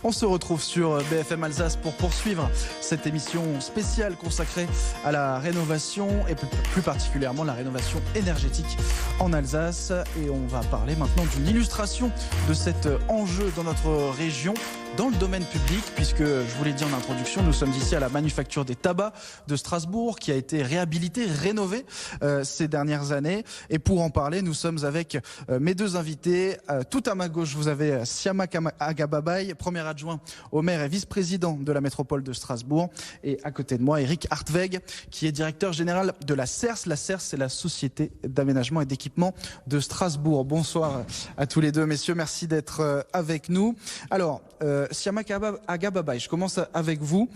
On se retrouve sur BFM Alsace pour poursuivre cette émission spéciale consacrée à la rénovation et plus particulièrement la rénovation énergétique en Alsace. Et on va parler maintenant d'une illustration de cet enjeu dans notre région, dans le domaine public, puisque je vous l'ai dit en introduction, nous sommes ici à la Manufacture des Tabacs de Strasbourg qui a été réhabilitée, rénovée ces dernières années. Et pour en parler, nous sommes avec mes deux invités. Tout à ma gauche, vous avez Siamak Agababaye, premier adjoint au maire et vice-président de la métropole de Strasbourg. Et à côté de moi, Eric Hartweg, qui est directeur général de la CERS. La CERS, c'est la Société d'aménagement et d'équipement de Strasbourg. Bonsoir à tous les deux, messieurs. Merci d'être avec nous. Alors, Siamak Agababaye, je commence avec vous,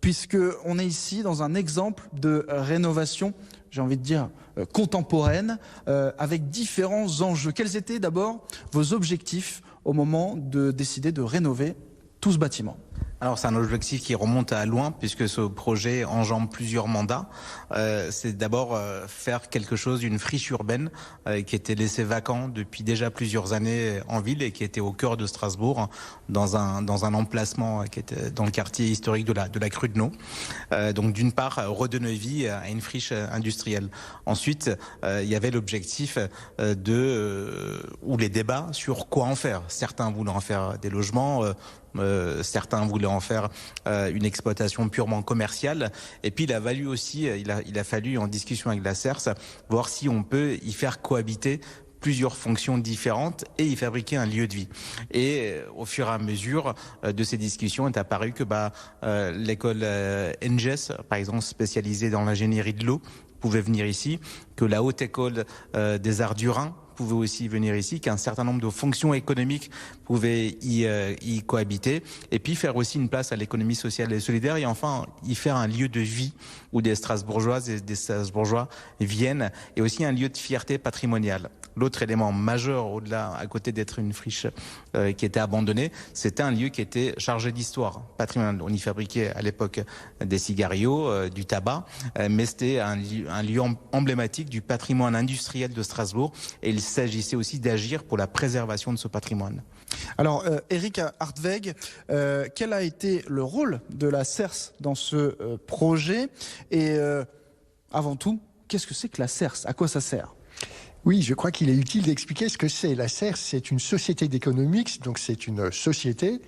puisque on est ici dans un exemple de rénovation, j'ai envie de dire, contemporaine, avec différents enjeux. Quels étaient d'abord vos objectifs au moment de décider de rénover tout ce bâtiment ? Alors c'est un objectif qui remonte à loin puisque ce projet enjambe plusieurs mandats. C'est d'abord faire quelque chose d'une friche urbaine qui était laissée vacant depuis déjà plusieurs années en ville et qui était au cœur de Strasbourg dans un emplacement qui était dans le quartier historique de la Crue de Nau. Donc d'une part redonner vie à une friche industrielle. Ensuite il y avait l'objectif ou les débats sur quoi en faire. Certains voulaient en faire des logements. Certains voulaient en faire une exploitation purement commerciale. Et puis il a fallu en discussion avec la CERS voir si on peut y faire cohabiter plusieurs fonctions différentes et y fabriquer un lieu de vie. Et au fur et à mesure de ces discussions est apparu que l'école ENGES, par exemple spécialisée dans l'ingénierie de l'eau, pouvait venir ici, que la Haute École des Arts du Rhin pouvait aussi venir ici, qu'un certain nombre de fonctions économiques pouvaient y cohabiter, et puis faire aussi une place à l'économie sociale et solidaire, et enfin y faire un lieu de vie où des Strasbourgeoises et des Strasbourgeois viennent, et aussi un lieu de fierté patrimoniale. L'autre élément majeur, au-delà, à côté d'être une friche qui était abandonnée, c'était un lieu qui était chargé d'histoire patrimoniale. On y fabriquait à l'époque des cigarios, du tabac, mais c'était un lieu emblématique du patrimoine industriel de Strasbourg, et il s'agissait aussi d'agir pour la préservation de ce patrimoine. Alors, Eric Hartweg, quel a été le rôle de la CERS dans ce projet ? Et avant tout, qu'est-ce que c'est que la CERS ? À quoi ça sert ? Oui, je crois qu'il est utile d'expliquer ce que c'est. La CERS, c'est une société d'économics, donc c'est une société,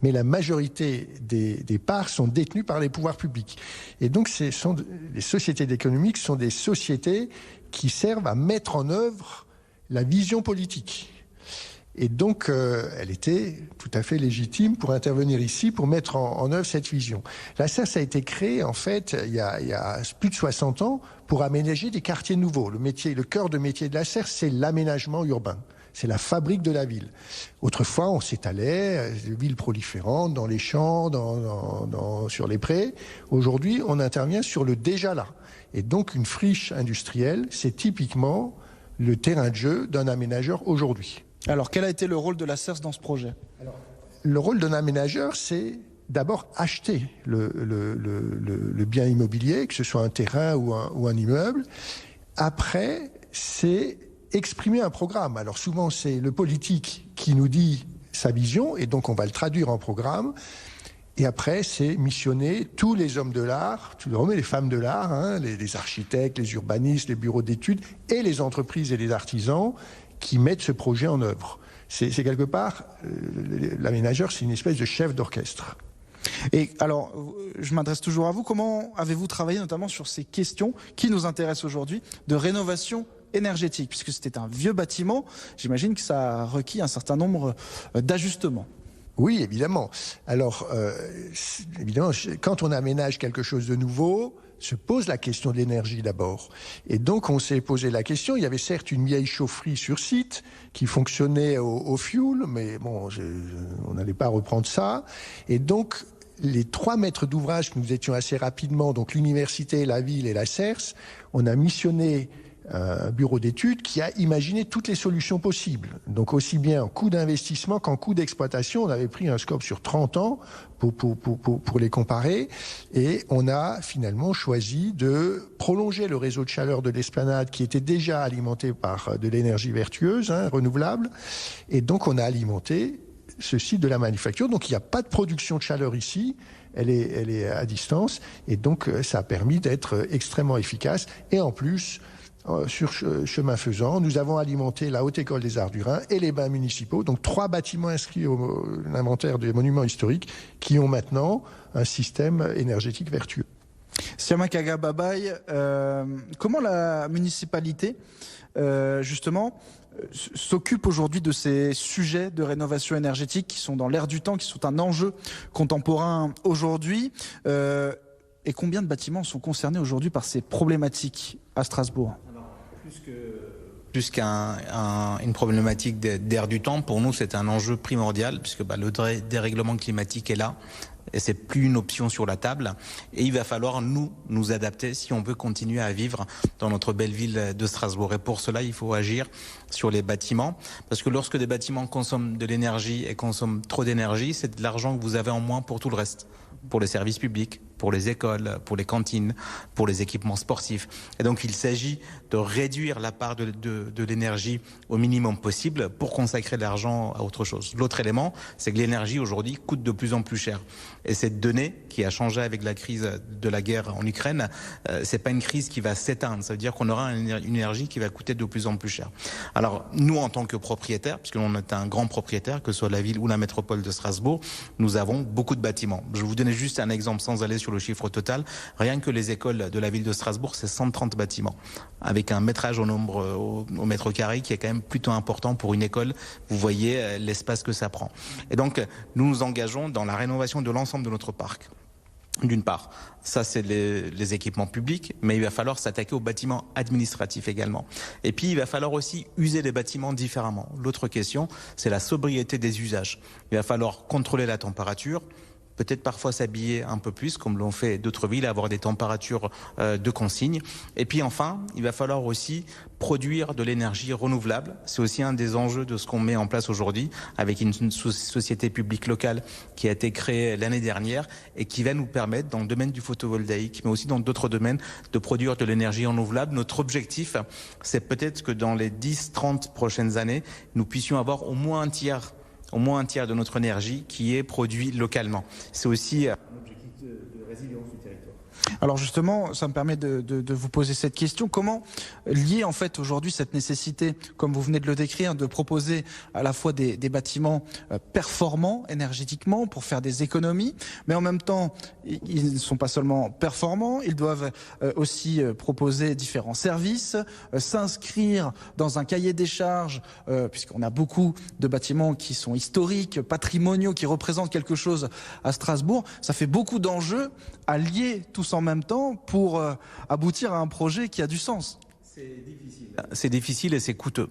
mais la majorité des parts sont détenues par les pouvoirs publics. Et donc, les sociétés d'économics sont des sociétés qui servent à mettre en œuvre la vision politique. Et donc, elle était tout à fait légitime pour intervenir ici, pour mettre en œuvre cette vision. La CERS a été créée, en fait, il y a plus de 60 ans, pour aménager des quartiers nouveaux. Le cœur de métier de la CERS, c'est l'aménagement urbain. C'est la fabrique de la ville. Autrefois, on s'étalait, villes proliférantes, dans les champs, sur les prés. Aujourd'hui, on intervient sur le déjà là. Et donc, une friche industrielle, c'est typiquement le terrain de jeu d'un aménageur aujourd'hui. Alors, quel a été le rôle de la CERS dans ce projet ? Le rôle d'un aménageur, c'est d'abord acheter le bien immobilier, que ce soit un terrain ou un immeuble. Après, c'est exprimer un programme. Alors souvent, c'est le politique qui nous dit sa vision, et donc on va le traduire en programme. Et après, c'est missionner tous les hommes de l'art, les femmes de l'art, les architectes, les urbanistes, les bureaux d'études, et les entreprises et les artisans qui mettent ce projet en œuvre. C'est quelque part, l'aménageur, c'est une espèce de chef d'orchestre. Et alors, je m'adresse toujours à vous. Comment avez-vous travaillé notamment sur ces questions qui nous intéressent aujourd'hui de rénovation énergétique ? Puisque c'était un vieux bâtiment, j'imagine que ça a requis un certain nombre d'ajustements. Oui, évidemment. Alors, évidemment, quand on aménage quelque chose de nouveau, se pose la question de l'énergie d'abord. Et donc, on s'est posé la question. Il y avait certes une vieille chaufferie sur site qui fonctionnait au fioul, mais bon, on n'allait pas reprendre ça. Et donc, les 3 maîtres d'ouvrage que nous étions assez rapidement, donc l'université, la ville et la CERS, on a missionné un bureau d'études qui a imaginé toutes les solutions possibles. Donc aussi bien en coût d'investissement qu'en coût d'exploitation. On avait pris un scope sur 30 ans pour les comparer, et on a finalement choisi de prolonger le réseau de chaleur de l'Esplanade qui était déjà alimenté par de l'énergie vertueuse, renouvelable, et donc on a alimenté ce site de la manufacture. Donc il n'y a pas de production de chaleur ici, elle est à distance, et donc ça a permis d'être extrêmement efficace. Et en plus, sur chemin faisant, nous avons alimenté la Haute École des Arts du Rhin et les bains municipaux, donc 3 bâtiments inscrits au l'inventaire des monuments historiques qui ont maintenant un système énergétique vertueux. Siamakaga Babaye, comment la municipalité, justement, s'occupe aujourd'hui de ces sujets de rénovation énergétique qui sont dans l'air du temps, qui sont un enjeu contemporain aujourd'hui, et combien de bâtiments sont concernés aujourd'hui par ces problématiques à Strasbourg ? Plus qu'une problématique d'air du temps, pour nous c'est un enjeu primordial puisque le dérèglement climatique est là et c'est plus une option sur la table et il va falloir nous adapter si on veut continuer à vivre dans notre belle ville de Strasbourg. Et pour cela il faut agir sur les bâtiments parce que lorsque des bâtiments consomment de l'énergie et consomment trop d'énergie, c'est de l'argent que vous avez en moins pour tout le reste, pour les services publics, pour les écoles, pour les cantines, pour les équipements sportifs. Et donc il s'agit de réduire la part de l'énergie au minimum possible pour consacrer de l'argent à autre chose. L'autre élément, c'est que l'énergie aujourd'hui coûte de plus en plus cher. Et cette donnée qui a changé avec la crise de la guerre en Ukraine, c'est pas une crise qui va s'éteindre. Ça veut dire qu'on aura une énergie qui va coûter de plus en plus cher. Alors nous, en tant que propriétaires, puisque l'on est un grand propriétaire, que ce soit la ville ou la métropole de Strasbourg, nous avons beaucoup de bâtiments. Je vais vous donner juste un exemple sans aller sur le chiffre total. Rien que les écoles de la ville de Strasbourg, c'est 130 bâtiments, avec un métrage au mètre carré qui est quand même plutôt important pour une école. Vous voyez l'espace que ça prend. Et donc, nous nous engageons dans la rénovation de l'ensemble de notre parc. D'une part, ça c'est les équipements publics, mais il va falloir s'attaquer aux bâtiments administratifs également. Et puis il va falloir aussi user les bâtiments différemment. L'autre question, c'est la sobriété des usages. Il va falloir contrôler la température, peut-être parfois s'habiller un peu plus, comme l'ont fait d'autres villes, avoir des températures de consigne. Et puis enfin, il va falloir aussi produire de l'énergie renouvelable. C'est aussi un des enjeux de ce qu'on met en place aujourd'hui, avec une société publique locale qui a été créée l'année dernière et qui va nous permettre, dans le domaine du photovoltaïque, mais aussi dans d'autres domaines, de produire de l'énergie renouvelable. Notre objectif, c'est peut-être que dans les 10-30 prochaines années, nous puissions avoir au moins un tiers de notre énergie qui est produit localement. C'est aussi un objectif de résilience du territoire. Alors justement, ça me permet de vous poser cette question. Comment lier en fait aujourd'hui cette nécessité, comme vous venez de le décrire, de proposer à la fois des bâtiments performants énergétiquement pour faire des économies, mais en même temps, ils ne sont pas seulement performants, ils doivent aussi proposer différents services, s'inscrire dans un cahier des charges, puisqu'on a beaucoup de bâtiments qui sont historiques, patrimoniaux, qui représentent quelque chose à Strasbourg. Ça fait beaucoup d'enjeux à lier tous en même temps pour aboutir à un projet qui a du sens. C'est difficile et c'est coûteux.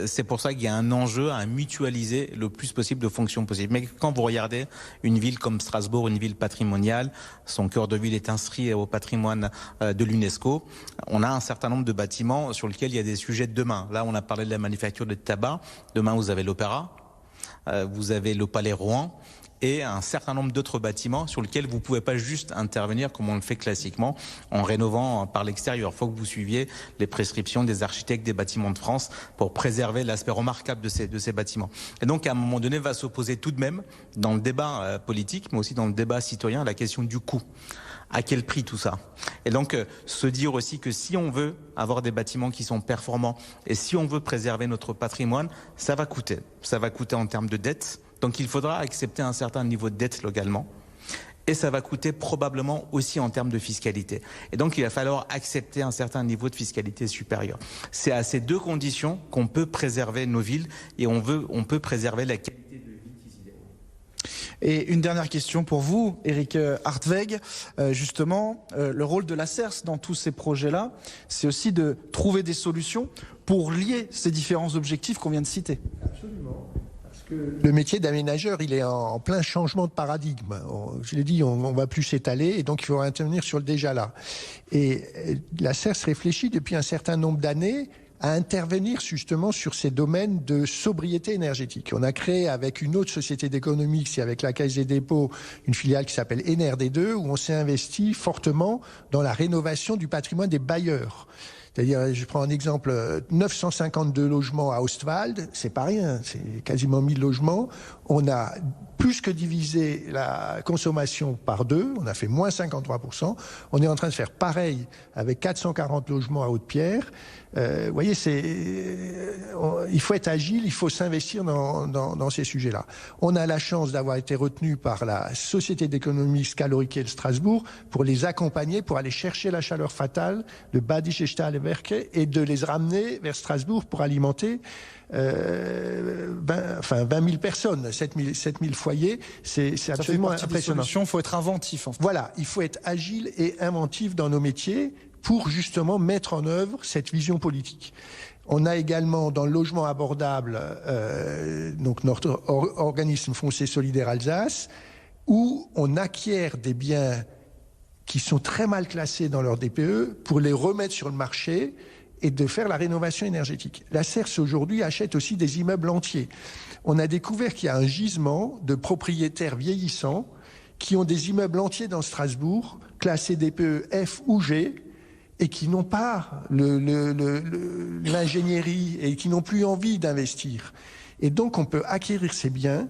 C'est pour ça qu'il y a un enjeu à mutualiser le plus possible de fonctions possibles. Mais quand vous regardez une ville comme Strasbourg, une ville patrimoniale, son cœur de ville est inscrit au patrimoine de l'UNESCO, on a un certain nombre de bâtiments sur lesquels il y a des sujets de demain. Là, on a parlé de la manufacture de tabac. Demain, vous avez l'Opéra, vous avez le Palais Rouen, et un certain nombre d'autres bâtiments sur lesquels vous ne pouvez pas juste intervenir comme on le fait classiquement en rénovant par l'extérieur. Il faut que vous suiviez les prescriptions des architectes des bâtiments de France pour préserver l'aspect remarquable de ces bâtiments. Et donc à un moment donné va s'opposer tout de même dans le débat politique mais aussi dans le débat citoyen la question du coût. À quel prix tout ça? Et donc se dire aussi que si on veut avoir des bâtiments qui sont performants et si on veut préserver notre patrimoine, ça va coûter. Ça va coûter en termes de dette. Donc il faudra accepter un certain niveau de dette localement. Et ça va coûter probablement aussi en termes de fiscalité. Et donc il va falloir accepter un certain niveau de fiscalité supérieur. C'est à ces deux conditions qu'on peut préserver nos villes et on peut préserver la qualité de vie qui s'y déroule. Et une dernière question pour vous, Eric Hartweg. Justement, le rôle de la CERS dans tous ces projets-là, c'est aussi de trouver des solutions pour lier ces différents objectifs qu'on vient de citer. Absolument. Le métier d'aménageur, il est en plein changement de paradigme. Je l'ai dit, on va plus s'étaler et donc il faut intervenir sur le déjà là. Et la CERS réfléchit depuis un certain nombre d'années à intervenir justement sur ces domaines de sobriété énergétique. On a créé avec une autre société d'économie, c'est avec la Caisse des dépôts, une filiale qui s'appelle NRD2, où on s'est investi fortement dans la rénovation du patrimoine des bailleurs. C'est-à-dire, je prends un exemple, 952 logements à Ostwald, c'est pas rien, c'est quasiment 1000 logements. On a plus que divisé la consommation par 2, on a fait moins 53%. On est en train de faire pareil avec 440 logements à Haute-Pierre. Vous voyez, il faut être agile, il faut s'investir dans ces sujets-là. On a la chance d'avoir été retenu par la Société d'économie Scalorique de Strasbourg pour les accompagner, pour aller chercher la chaleur fatale de Badische Stahlwerke et de les ramener vers Strasbourg pour alimenter 20 000 personnes, 7 000 foyers. C'est absolument impressionnant. Il faut être inventif. En fait. Voilà, il faut être agile et inventif dans nos métiers pour justement mettre en œuvre cette vision politique. On a également dans le logement abordable donc notre organisme Foncier Solidaire Alsace, où on acquiert des biens qui sont très mal classés dans leur DPE pour les remettre sur le marché et de faire la rénovation énergétique. La CERS aujourd'hui achète aussi des immeubles entiers. On a découvert qu'il y a un gisement de propriétaires vieillissants qui ont des immeubles entiers dans Strasbourg, classés DPE F ou G, et qui n'ont pas l'ingénierie et qui n'ont plus envie d'investir. Et donc on peut acquérir ces biens,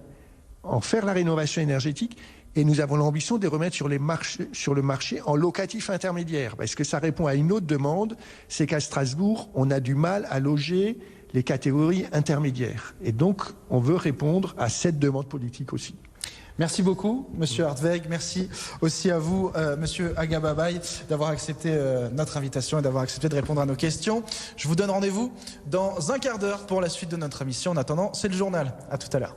en faire la rénovation énergétique, et nous avons l'ambition de les remettre sur le marché en locatif intermédiaire, parce que ça répond à une autre demande, c'est qu'à Strasbourg, on a du mal à loger les catégories intermédiaires. Et donc, on veut répondre à cette demande politique aussi. Merci beaucoup, Monsieur Hartweg. Merci aussi à vous, Monsieur Aghababay, d'avoir accepté notre invitation et d'avoir accepté de répondre à nos questions. Je vous donne rendez-vous dans un quart d'heure pour la suite de notre émission. En attendant, c'est le journal. À tout à l'heure.